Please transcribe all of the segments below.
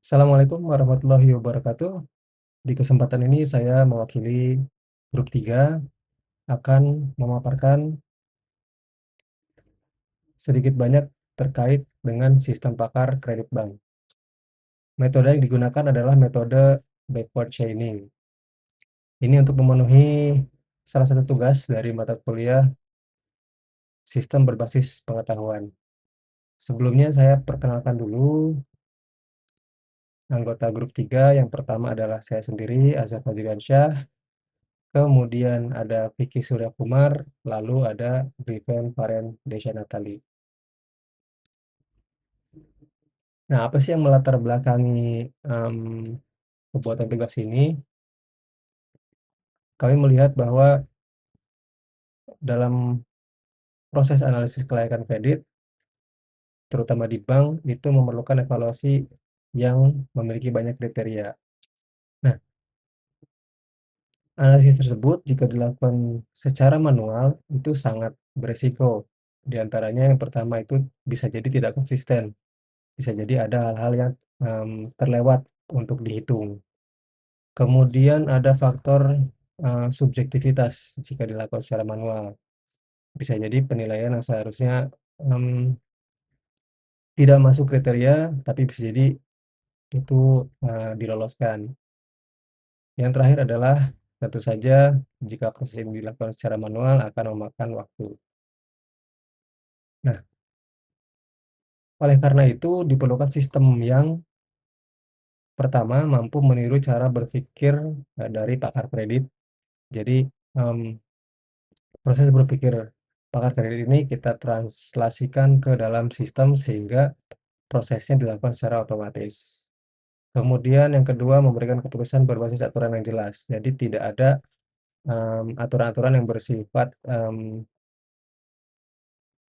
Assalamualaikum warahmatullahi wabarakatuh. Di kesempatan ini saya mewakili grup 3 akan memaparkan sedikit banyak terkait dengan sistem pakar kredit bank. Metode yang digunakan adalah metode backward chaining. Ini untuk memenuhi salah satu tugas dari mata kuliah sistem berbasis pengetahuan. Sebelumnya saya perkenalkan dulu anggota grup 3. Yang pertama adalah saya sendiri, Azhar Fajriansyah. Kemudian ada Vicky Suryakumar, lalu ada Vivian Varen Desya Natali. Nah, apa sih yang melatar belakangi pembuatan tugas ini? Kami melihat bahwa dalam proses analisis kelayakan kredit, terutama di bank, itu memerlukan evaluasi yang memiliki banyak kriteria. Nah, analisis tersebut jika dilakukan secara manual itu sangat beresiko. Di antaranya yang pertama itu bisa jadi tidak konsisten. Bisa jadi ada hal-hal yang terlewat untuk dihitung. Kemudian ada faktor subjektivitas jika dilakukan secara manual. Bisa jadi penilaian yang seharusnya tidak masuk kriteria, tapi bisa jadi itu diloloskan. Yang terakhir adalah tentu saja jika proses ini dilakukan secara manual akan memakan waktu. Nah, oleh karena itu diperlukan sistem yang pertama mampu meniru cara berpikir dari pakar kredit. Jadi proses berpikir pakar kredit ini kita translasikan ke dalam sistem sehingga prosesnya dilakukan secara otomatis. Kemudian yang kedua memberikan keputusan berbasis aturan yang jelas. Jadi tidak ada aturan-aturan yang bersifat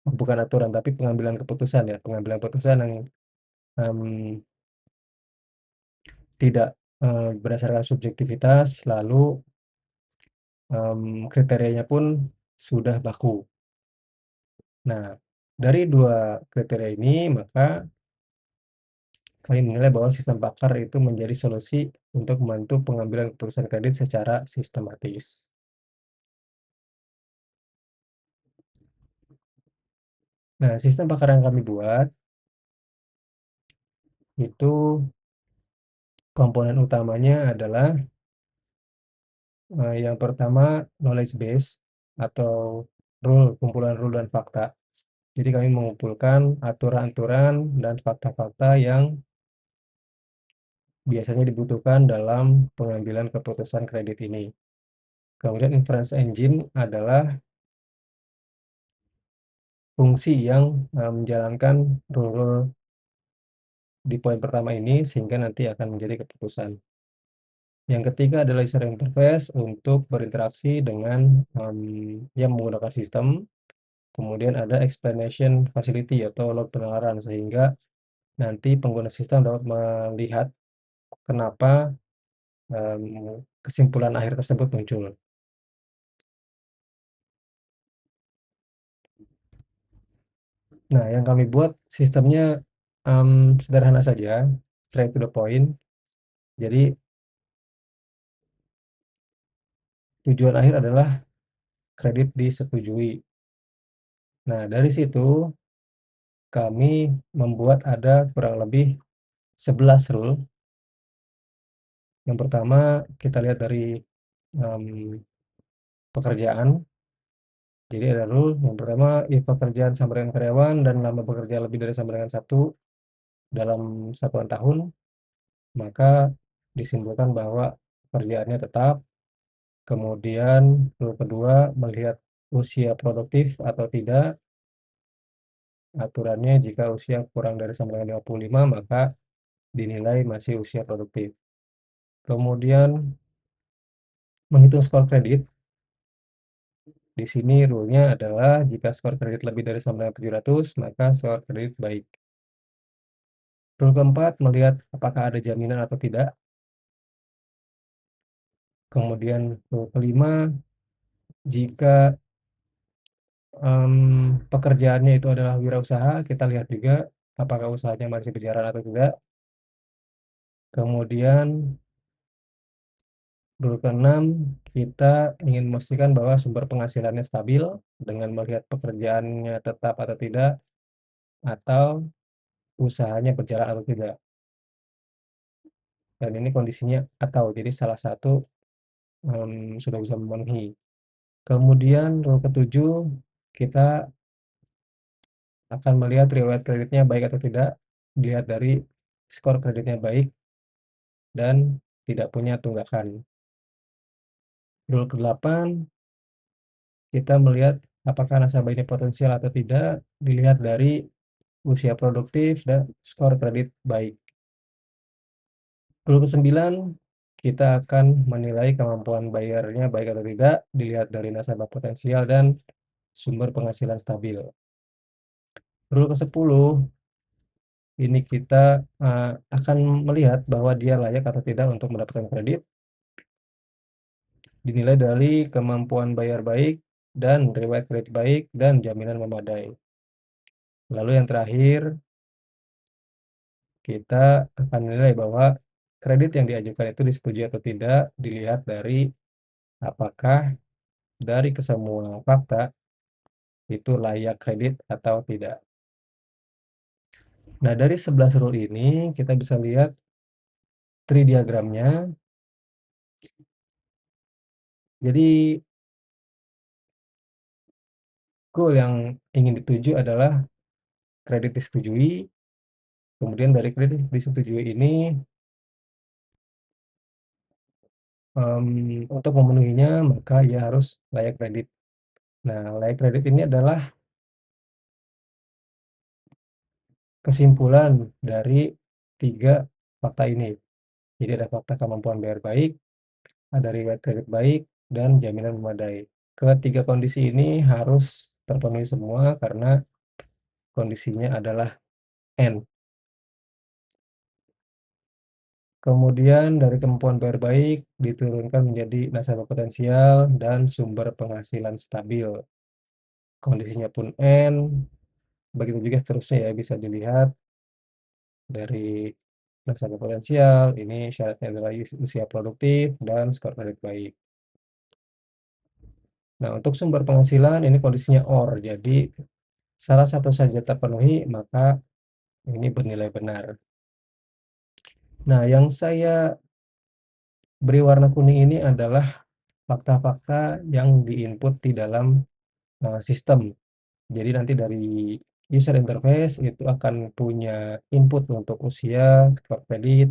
bukan aturan tapi pengambilan keputusan ya, pengambilan keputusan yang mmm, tidak berdasarkan subjektivitas, lalu kriterianya pun sudah baku. Nah, dari dua kriteria ini maka kami menilai bahwa sistem pakar itu menjadi solusi untuk membantu pengambilan keputusan kredit secara sistematis. Nah, sistem pakar yang kami buat itu komponen utamanya adalah yang pertama knowledge base atau kumpulan rule dan fakta. Jadi kami mengumpulkan aturan-aturan dan fakta-fakta yang biasanya dibutuhkan dalam pengambilan keputusan kredit ini. Kemudian inference engine adalah fungsi yang menjalankan rule-rule di poin pertama ini sehingga nanti akan menjadi keputusan. Yang ketiga adalah user interface untuk berinteraksi dengan yang menggunakan sistem. Kemudian ada explanation facility atau log penalaran sehingga nanti pengguna sistem dapat melihat kenapa kesimpulan akhir tersebut muncul. Nah, yang kami buat sistemnya sederhana saja, straight to the point. Jadi tujuan akhir adalah kredit disetujui. Nah, dari situ kami membuat ada kurang lebih 11 rule. Yang pertama kita lihat dari pekerjaan. Jadi ada rule yang pertama, if pekerjaan sama dengan karyawan dan lama bekerja lebih dari sama dengan 1 dalam satuan tahun, maka disimpulkan bahwa pekerjaannya tetap. Kemudian rule kedua melihat usia produktif atau tidak. Aturannya jika usia kurang dari sama dengan 55 maka dinilai masih usia produktif. Kemudian menghitung skor kredit. Di sini rule-nya adalah jika skor kredit lebih dari sama dengan 700 maka skor kredit baik. Rule keempat melihat apakah ada jaminan atau tidak. Kemudian rule kelima, jika pekerjaannya itu adalah wirausaha, kita lihat juga apakah usahanya masih berjalan atau tidak. Kemudian rule keenam, kita ingin memastikan bahwa sumber penghasilannya stabil dengan melihat pekerjaannya tetap atau tidak, atau usahanya berjalan atau tidak. Dan ini kondisinya atau, jadi salah satu sudah bisa memenuhi. Kemudian rule ketujuh, kita akan melihat riwayat kreditnya baik atau tidak, dilihat dari skor kreditnya baik dan tidak punya tunggakan. Rule ke-8, kita melihat apakah nasabah ini potensial atau tidak, dilihat dari usia produktif dan skor kredit baik. Rule ke-9, kita akan menilai kemampuan bayarnya baik atau tidak, dilihat dari nasabah potensial dan sumber penghasilan stabil. Rule ke-10, ini kita akan melihat bahwa dia layak atau tidak untuk mendapatkan kredit, dinilai dari kemampuan bayar baik dan riwayat kredit baik dan jaminan memadai. Lalu yang terakhir, kita akan menilai bahwa kredit yang diajukan itu disetujui atau tidak, dilihat dari apakah dari kesemua fakta itu layak kredit atau tidak. Nah, dari 11 rule ini kita bisa lihat tree diagramnya. Jadi goal yang ingin dituju adalah kredit disetujui, kemudian dari kredit disetujui ini untuk memenuhinya maka ia harus layak kredit. Nah, layak kredit ini adalah kesimpulan dari 3 fakta ini. Jadi ada fakta kemampuan bayar baik, ada riwayat kredit baik, dan jaminan memadai. Ketiga kondisi ini harus terpenuhi semua karena kondisinya adalah N. Kemudian dari kemampuan bayar baik diturunkan menjadi nasabah potensial dan sumber penghasilan stabil. Kondisinya pun N, begitu juga seterusnya ya, bisa dilihat dari nasabah potensial, ini syaratnya adalah usia produktif dan skor kredit baik. Nah, untuk sumber penghasilan ini kondisinya OR, jadi salah satu saja terpenuhi, maka ini bernilai benar. Nah, yang saya beri warna kuning ini adalah fakta-fakta yang di-input di dalam sistem. Jadi nanti dari user interface itu akan punya input untuk usia, skor kredit,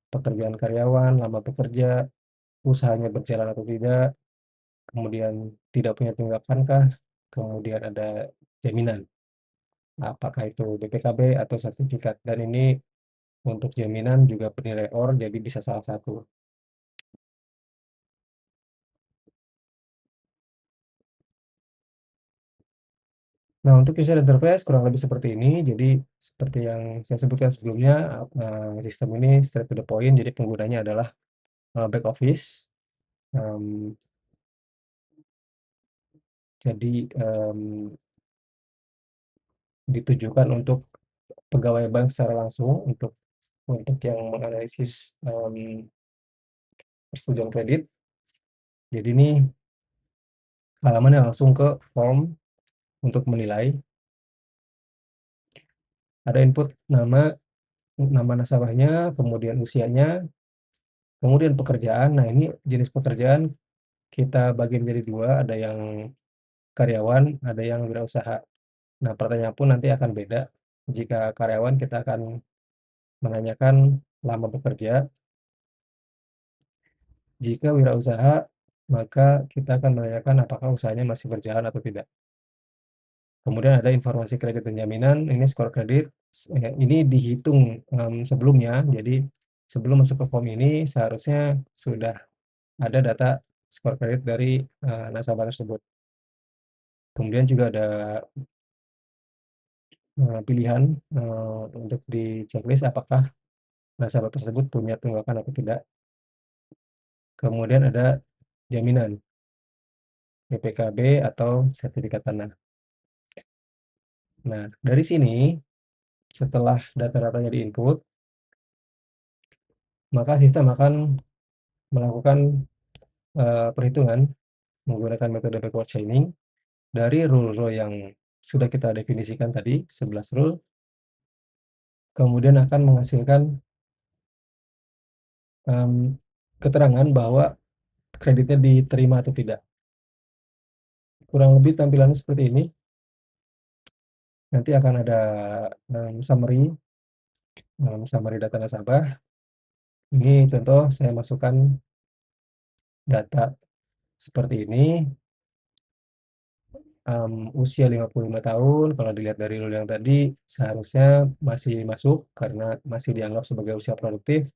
pekerjaan karyawan, lama bekerja, usahanya berjalan atau tidak, kemudian tidak punya tunggakan kemudian ada jaminan, apakah itu BPKB atau sertifikat, dan ini untuk jaminan juga bernilai OR, jadi bisa salah satu. Nah, untuk user interface kurang lebih seperti ini. Jadi seperti yang saya sebutkan sebelumnya, sistem ini straight to the point, jadi penggunanya adalah back office. Jadi ditujukan untuk pegawai bank secara langsung, untuk yang menganalisis persetujuan kredit. Jadi ini halamannya langsung ke form untuk menilai. Ada input nama, nama nasabahnya, kemudian usianya, kemudian pekerjaan. Nah, ini jenis pekerjaan kita bagi menjadi dua, ada yang karyawan, ada yang wirausaha. Nah, pertanyaan pun nanti akan beda. Jika karyawan kita akan menanyakan lama bekerja, jika wirausaha maka kita akan menanyakan apakah usahanya masih berjalan atau tidak. Kemudian ada informasi kredit dan jaminan, ini skor kredit, ini dihitung sebelumnya, jadi sebelum masuk ke form ini seharusnya sudah ada data skor kredit dari nasabah tersebut. Kemudian juga ada pilihan untuk di checklist apakah nasabah tersebut punya tunggakan atau tidak. Kemudian ada jaminan, BPKB atau sertifikat tanah. Nah, dari sini setelah data-datanya di-input, maka sistem akan melakukan, perhitungan menggunakan metode backward chaining dari rule-rule yang sudah kita definisikan tadi, 11 rule, kemudian akan menghasilkan, mmm, keterangan bahwa kreditnya diterima atau tidak. Kurang lebih tampilannya seperti ini. Nanti akan ada, summary data nasabah. Ini contoh saya masukkan data seperti ini, usia 55 tahun, kalau dilihat dari rule yang tadi seharusnya masih masuk karena masih dianggap sebagai usia produktif.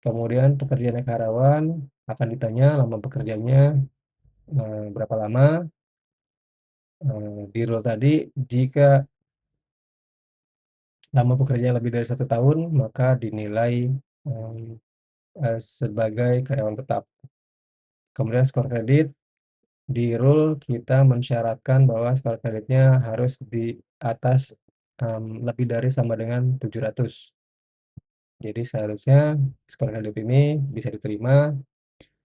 Kemudian pekerjaannya karyawan, akan ditanya lama bekerjanya, berapa lama, di rule tadi jika lama bekerja lebih dari 1 tahun, maka dinilai, mmm, sebagai karyawan tetap. Kemudian skor kredit, di rule kita mensyaratkan bahwa skor kreditnya harus di atas, lebih dari sama dengan 700. Jadi seharusnya skor kredit ini bisa diterima,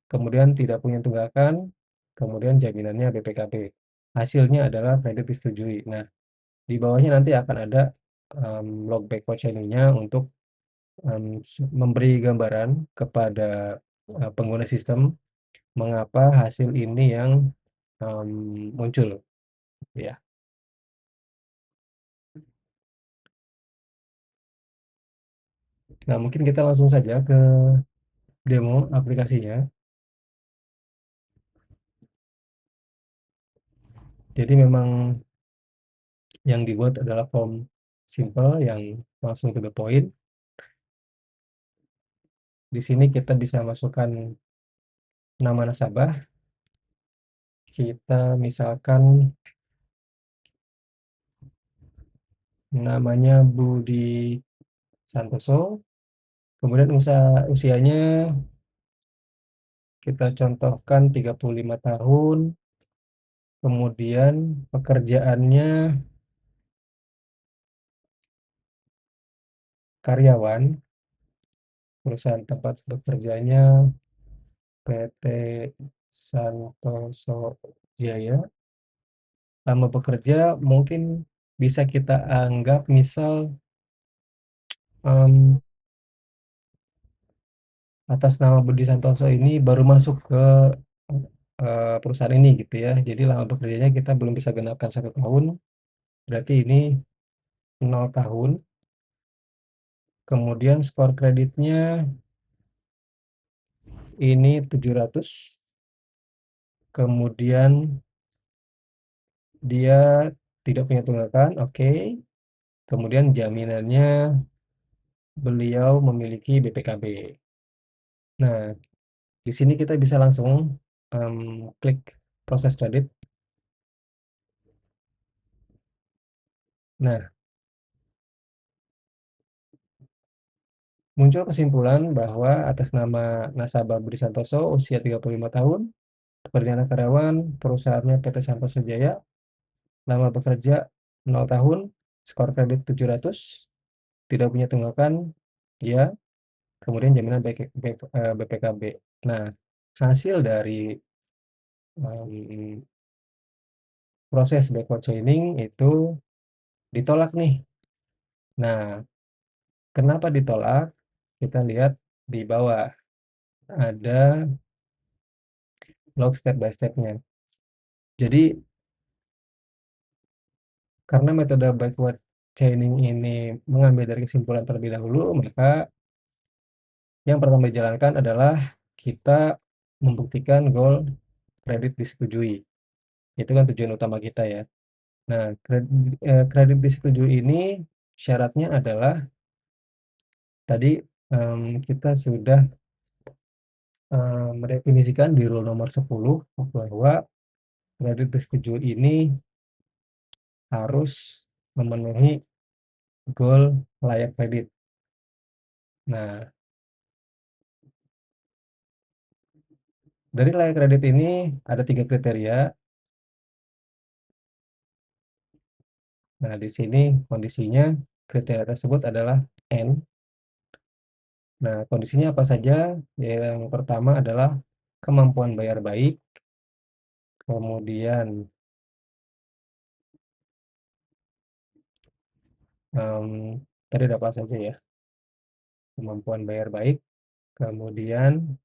kemudian tidak punya tunggakan, kemudian jaminannya BPKB. Hasilnya adalah kredit disetujui. Nah, di bawahnya nanti akan ada, log backward chaining-nya untuk, memberi gambaran kepada, pengguna sistem mengapa hasil ini yang, muncul, ya. Nah, mungkin kita langsung saja ke demo aplikasinya. Jadi memang yang dibuat adalah form simple yang langsung to the point. Di sini kita bisa masukkan nama nasabah, kita misalkan namanya Budi Santoso, kemudian usianya kita contohkan 35 tahun, kemudian pekerjaannya karyawan, perusahaan tempat bekerjanya PT Santoso Jaya, lama bekerja mungkin bisa kita anggap misal, mmm, atas nama Budi Santoso ini baru masuk ke, perusahaan ini gitu ya. Jadi lama bekerjanya kita belum bisa genapkan 1 tahun, berarti ini 0 tahun, kemudian skor kreditnya ini 700, kemudian dia tidak punya tunggakan, oke, kemudian jaminannya beliau memiliki BPKB. Nah, di sini kita bisa langsung, klik proses kredit. Nah, muncul kesimpulan bahwa atas nama nasabah Budi Santoso, usia 35 tahun, pekerjaan karyawan, perusahaannya PT Santoso Jaya, lama bekerja 0 tahun, skor kredit 700, tidak punya tunggakan, ya, kemudian jaminan BPKB. Nah, hasil dari, mmm, proses backward chaining itu ditolak nih. Nah, kenapa ditolak? Kita lihat di bawah, ada log step by step-nya. Jadi, karena metode backward chaining ini mengambil dari kesimpulan terlebih dahulu, maka yang pertama dijalankan adalah kita membuktikan goal kredit disetujui. Itu kan tujuan utama kita ya. Nah, kredit disetujui ini syaratnya adalah tadi, kita sudah, mendefinisikan di rule nomor 10 bahwa kredit disetujui ini harus memenuhi goal layak kredit. Nah, dari layak kredit ini ada 3 kriteria. Nah, di sini kondisinya kriteria tersebut adalah N, Nah, kondisinya apa saja? Yang pertama adalah kemampuan bayar baik, kemudian, tadi ada apa saja ya? Kemampuan bayar baik, kemudian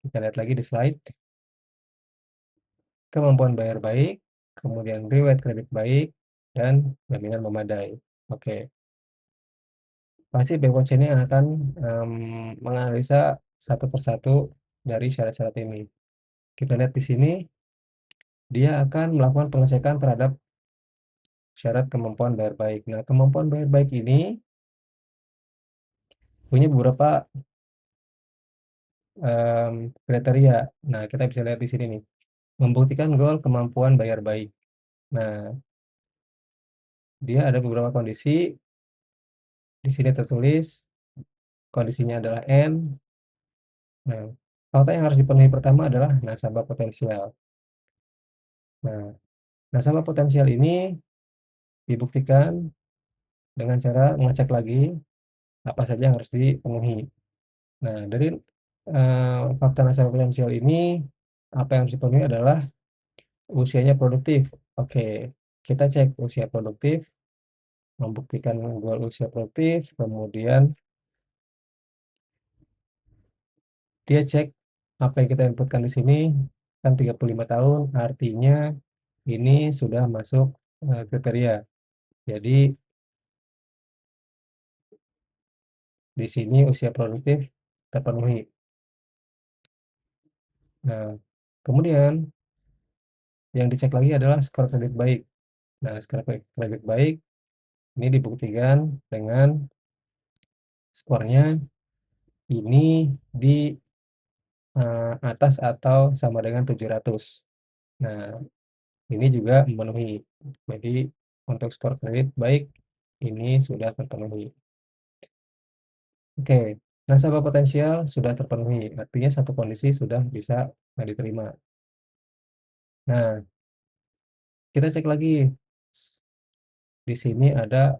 kita lihat lagi di slide, kemampuan bayar baik, kemudian riwayat kredit baik, dan jaminan memadai. Oke, pasti BPOC ini akan, menganalisa satu persatu dari syarat-syarat ini. Kita lihat di sini, dia akan melakukan pengecekan terhadap syarat kemampuan bayar baik. Nah, kemampuan bayar baik ini punya beberapa, kriteria. Nah, kita bisa lihat di sini nih, membuktikan goal kemampuan bayar baik. Nah, dia ada beberapa kondisi, di sini tertulis kondisinya adalah N. Nah, fakta yang harus dipenuhi pertama adalah nasabah potensial. Nah, nasabah potensial ini dibuktikan dengan cara mengecek lagi apa saja yang harus dipenuhi. Nah, dari, fakta nasabah potensial ini, apa yang harus dipenuhi adalah usianya produktif. Oke, kita cek usia produktif, membuktikan goal usia produktif, kemudian dia cek apa yang kita inputkan di sini, kan 35 tahun, artinya ini sudah masuk, kriteria. Jadi di sini usia produktif terpenuhi. Nah, kemudian yang dicek lagi adalah skor kredit baik. Nah, skor kredit baik ini dibuktikan dengan skornya ini di, atas atau sama dengan 700. Nah, ini juga memenuhi. Jadi untuk skor kredit baik ini sudah terpenuhi. Oke, nasabah potensial sudah terpenuhi, artinya satu kondisi sudah bisa, diterima. Nah, kita cek lagi, di sini ada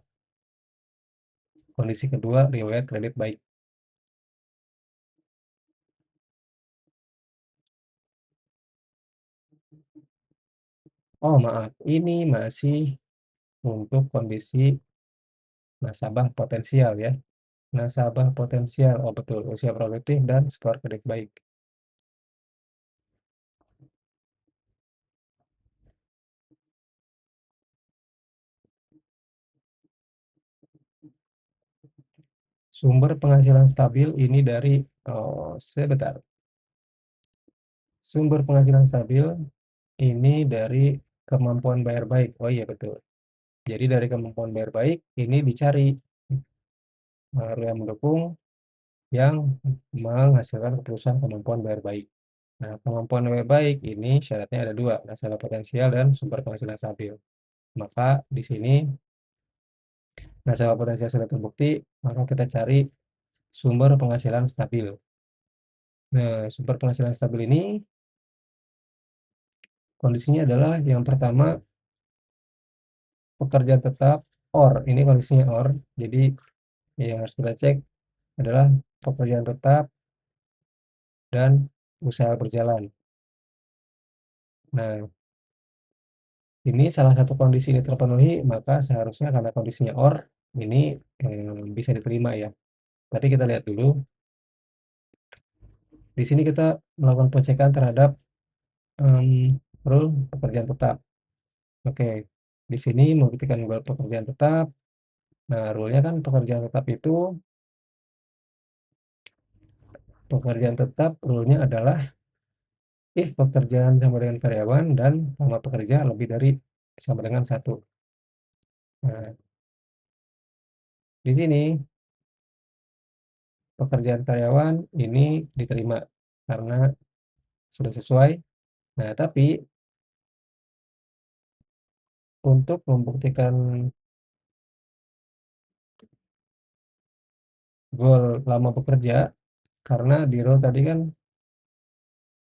kondisi kedua, riwayat kredit baik. Oh maaf, ini masih untuk kondisi nasabah potensial ya. Nasabah potensial, oh betul, usia produktif dan skor kredit baik. Sumber penghasilan stabil ini dari, oh sebentar, sumber penghasilan stabil ini dari kemampuan bayar baik. Oh iya betul. Jadi dari kemampuan bayar baik ini dicari, yang mendukung yang menghasilkan keputusan kemampuan bayar baik. Nah, kemampuan bayar baik ini syaratnya ada dua, nasabah potensial dan sumber penghasilan stabil. Maka di sini nasabah potensial sudah terbukti, maka kita cari sumber penghasilan stabil. Nah, sumber penghasilan stabil ini kondisinya adalah yang pertama pekerjaan tetap OR, ini kondisinya OR. Jadi yang harus kita cek adalah pekerjaan tetap dan usaha berjalan. Nah, ini salah satu kondisi ini terpenuhi, maka seharusnya karena kondisinya OR, ini, bisa diterima ya. Tapi kita lihat dulu, di sini kita melakukan pengecekan terhadap, rule pekerjaan tetap. Oke, di sini membuktikan bahwa pekerjaan tetap. Nah, rule-nya kan pekerjaan tetap rule-nya adalah if pekerjaan sama dengan karyawan dan lama pekerja lebih dari sama dengan satu. Nah, di sini pekerjaan karyawan ini diterima karena sudah sesuai. Nah, tapi untuk membuktikan goal lama bekerja, karena di role tadi kan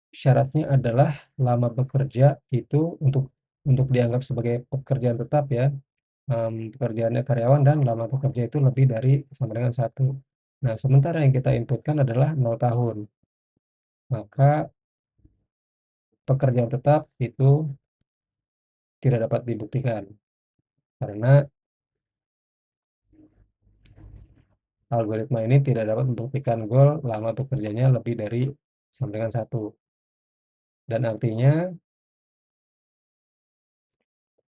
syaratnya adalah lama bekerja itu untuk dianggap sebagai pekerjaan tetap ya, pekerjaannya karyawan dan lama bekerja itu lebih dari sama dengan satu. Nah, sementara yang kita inputkan adalah 0 tahun, maka pekerjaan tetap itu tidak dapat dibuktikan karena algoritma ini tidak dapat membuktikan goal lama bekerjanya lebih dari sampai dengan 1. Dan artinya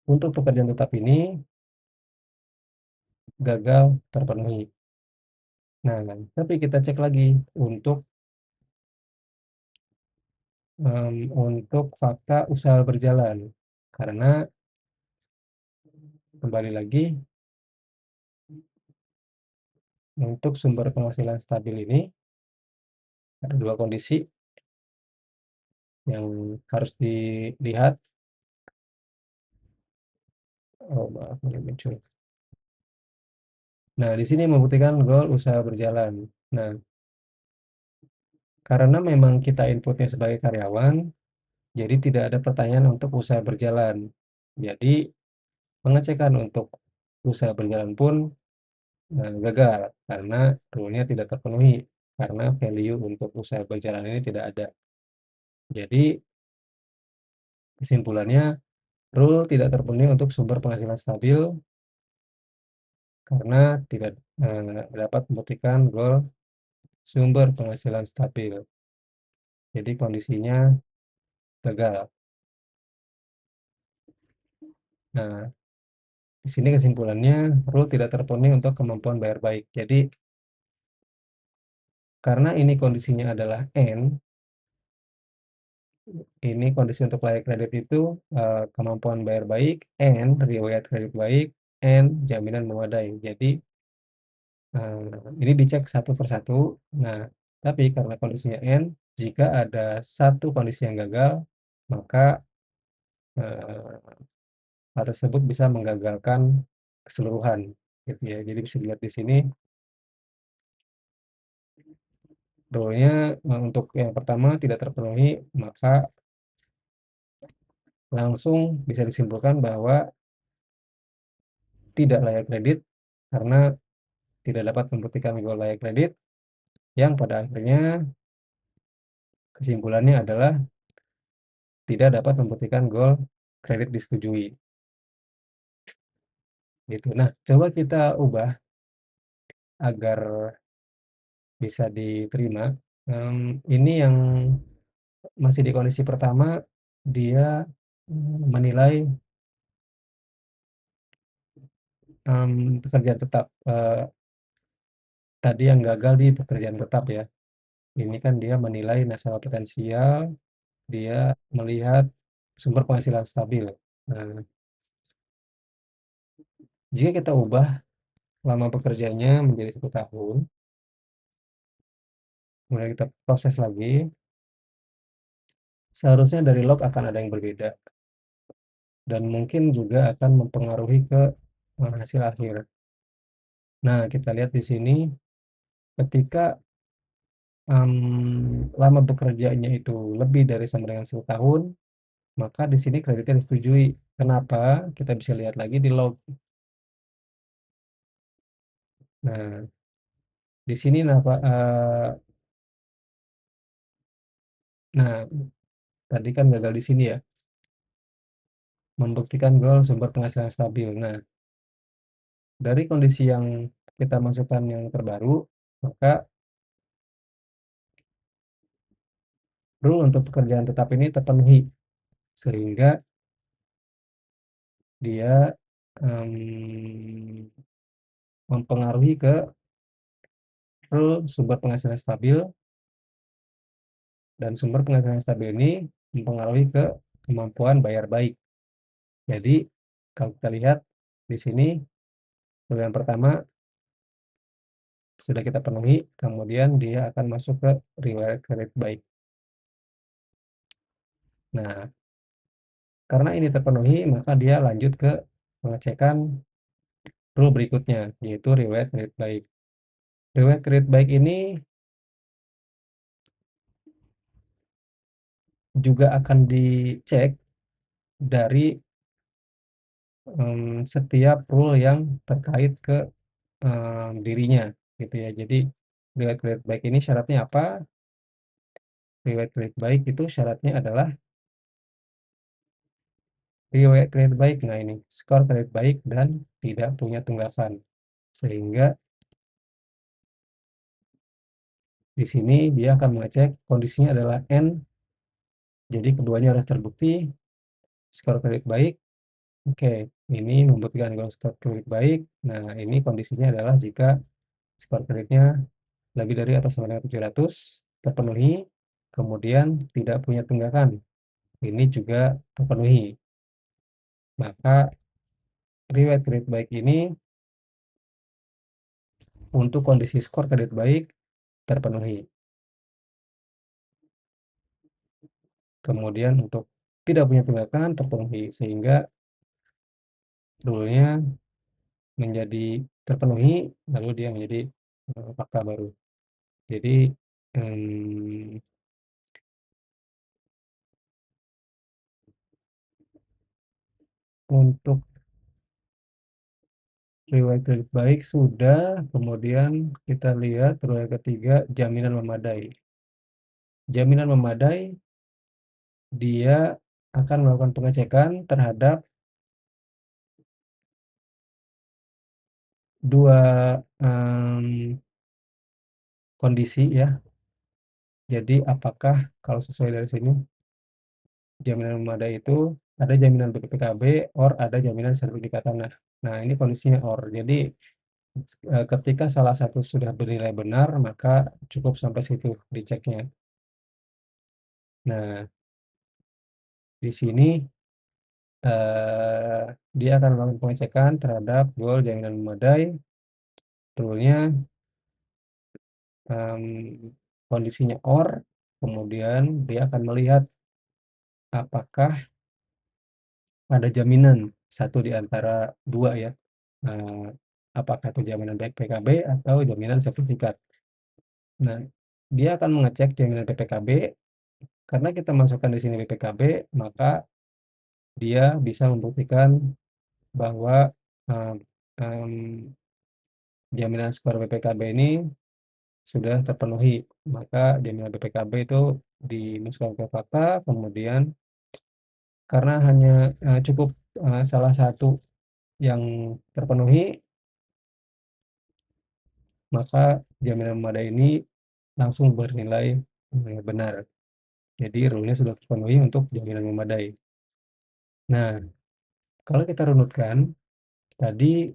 untuk pekerjaan tetap ini gagal terpenuhi. Nah, tapi kita cek lagi untuk fakta usaha berjalan. Karena kembali lagi untuk sumber penghasilan stabil ini ada 2 kondisi yang harus dilihat. Oh, maaf ini muncul. Nah, di sini membuktikan goal usaha berjalan. Nah, karena memang kita inputnya sebagai karyawan, jadi tidak ada pertanyaan untuk usaha berjalan. Jadi pengecekan untuk usaha berjalan pun gagal karena rule-nya tidak terpenuhi, karena value untuk usaha berjalan ini tidak ada. Jadi kesimpulannya, rule tidak terpenuhi untuk sumber penghasilan stabil karena tidak dapat membuktikan goal sumber penghasilan stabil. Jadi kondisinya gagal. Nah, di sini kesimpulannya, rule tidak terpenuhi untuk kemampuan bayar baik. Jadi karena ini kondisinya adalah N, ini kondisi untuk layak kredit itu kemampuan bayar baik, N riwayat kredit baik, N jaminan memadai. Jadi ini dicek satu per satu. Nah, tapi karena kondisinya N, jika ada satu kondisi yang gagal, maka eh, hal tersebut bisa menggagalkan keseluruhan, gitu ya. Jadi bisa dilihat di sini rule-nya untuk yang pertama tidak terpenuhi, maka langsung bisa disimpulkan bahwa tidak layak kredit karena tidak dapat membuktikan goal layak kredit, yang pada akhirnya kesimpulannya adalah tidak dapat membuktikan goal kredit disetujui. Gitu. Nah, coba kita ubah agar bisa diterima. Ini yang masih di kondisi pertama, dia menilai pekerjaan tetap. Tadi yang gagal di pekerjaan tetap ya. Ini kan dia menilai nasabah potensial, dia melihat sumber penghasilan stabil. Nah, jika kita ubah lama bekerjanya menjadi 1 tahun, kemudian kita proses lagi, seharusnya dari log akan ada yang berbeda dan mungkin juga akan mempengaruhi ke hasil akhir. Nah, kita lihat di sini ketika lama bekerjanya itu lebih dari sama dengan 1 tahun, maka di sini kreditnya disetujui. Kenapa? Kita bisa lihat lagi di log. Nah, di sini nah, tadi kan gagal di sini ya, membuktikan goal sumber penghasilan stabil. Nah, dari kondisi yang kita masukkan yang terbaru, maka rule untuk pekerjaan tetap ini terpenuhi, sehingga dia mempengaruhi ke rule sumber penghasilan stabil, dan sumber penghasilan stabil ini mempengaruhi ke kemampuan bayar baik. Jadi, kalau kita lihat di sini, rule yang pertama sudah kita penuhi, kemudian dia akan masuk ke riwayat kredit baik. Nah, karena ini terpenuhi, maka dia lanjut ke pengecekan rule berikutnya, yaitu riwayat kredit baik. Riwayat kredit baik ini juga akan dicek dari setiap rule yang terkait ke dirinya, gitu ya. Jadi Riwayat kredit baik ini syaratnya apa? Riwayat kredit baik itu syaratnya adalah riwayat kredit baik. Nah ini, skor kredit baik dan tidak punya tunggakan. Sehingga di sini dia akan mengecek kondisinya adalah N, jadi keduanya harus terbukti, skor kredit baik. Oke, ini membuktikan kalau skor kredit baik. Nah, ini kondisinya adalah jika skor kreditnya lebih dari atau sama dengan 700, terpenuhi, kemudian tidak punya tunggakan. Ini juga terpenuhi. Maka riwayat kredit baik ini untuk kondisi skor kredit baik terpenuhi. Kemudian untuk tidak punya tunggakan terpenuhi, sehingga rule-nya menjadi terpenuhi, lalu dia menjadi fakta baru. Jadi mmm, untuk riwayat kredit baik sudah, kemudian kita lihat rule yang ketiga, jaminan memadai. Jaminan memadai, dia akan melakukan pengecekan terhadap 2 kondisi ya. Jadi apakah kalau sesuai dari sini, jaminan memadai itu ada jaminan BPKB, or ada jaminan sertifikat tanah. Nah, ini kondisinya or. Jadi ketika salah satu sudah bernilai benar, maka cukup sampai situ diceknya. Nah, di sini dia akan melakukan pengecekan terhadap goal jaminan memadai, rule-nya kondisinya or, kemudian dia akan melihat apakah ada jaminan satu di antara dua ya, eee, apakah itu jaminan baik PKB atau jaminan sertifikat. Nah, dia akan mengecek jaminan PPKB, karena kita masukkan di sini BPKB, maka dia bisa membuktikan bahwa, eee, mmm, jaminan skor BPKB ini sudah terpenuhi. Maka jaminan BPKB itu dimasukkan ke fakta, kemudian karena hanya, cukup, salah satu yang terpenuhi, maka jaminan memadai ini langsung bernilai, benar. Jadi rule-nya sudah terpenuhi untuk jaminan memadai. Nah, kalau kita runutkan, tadi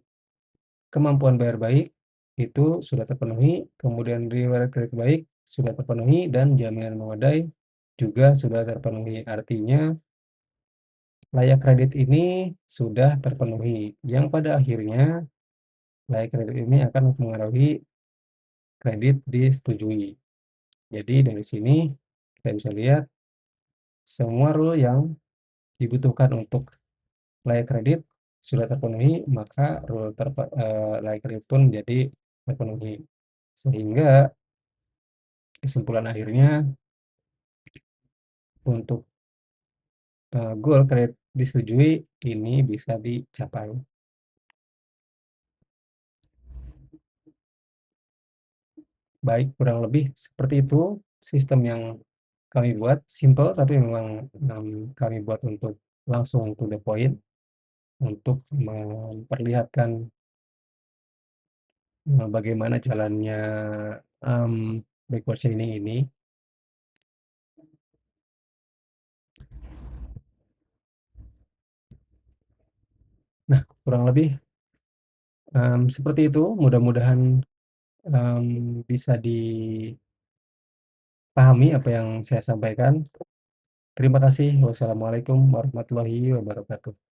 kemampuan bayar baik itu sudah terpenuhi, kemudian riwayat kredit baik sudah terpenuhi, dan jaminan memadai juga sudah terpenuhi. Artinya layak kredit ini sudah terpenuhi, yang pada akhirnya layak kredit ini akan mempengaruhi kredit disetujui. Jadi dari sini kita bisa lihat semua rule yang dibutuhkan untuk layak kredit sudah terpenuhi, maka rule layak kredit pun menjadi terpenuhi. Sehingga kesimpulan akhirnya untuk, goal kredit disetujui ini bisa dicapai. Baik, kurang lebih seperti itu sistem yang kami buat, simple tapi memang, kami buat untuk langsung to the point, untuk memperlihatkan, bagaimana jalannya, backward chaining ini. Nah, kurang lebih, seperti itu, mudah-mudahan, bisa dipahami apa yang saya sampaikan. Terima kasih. Wassalamualaikum warahmatullahi wabarakatuh.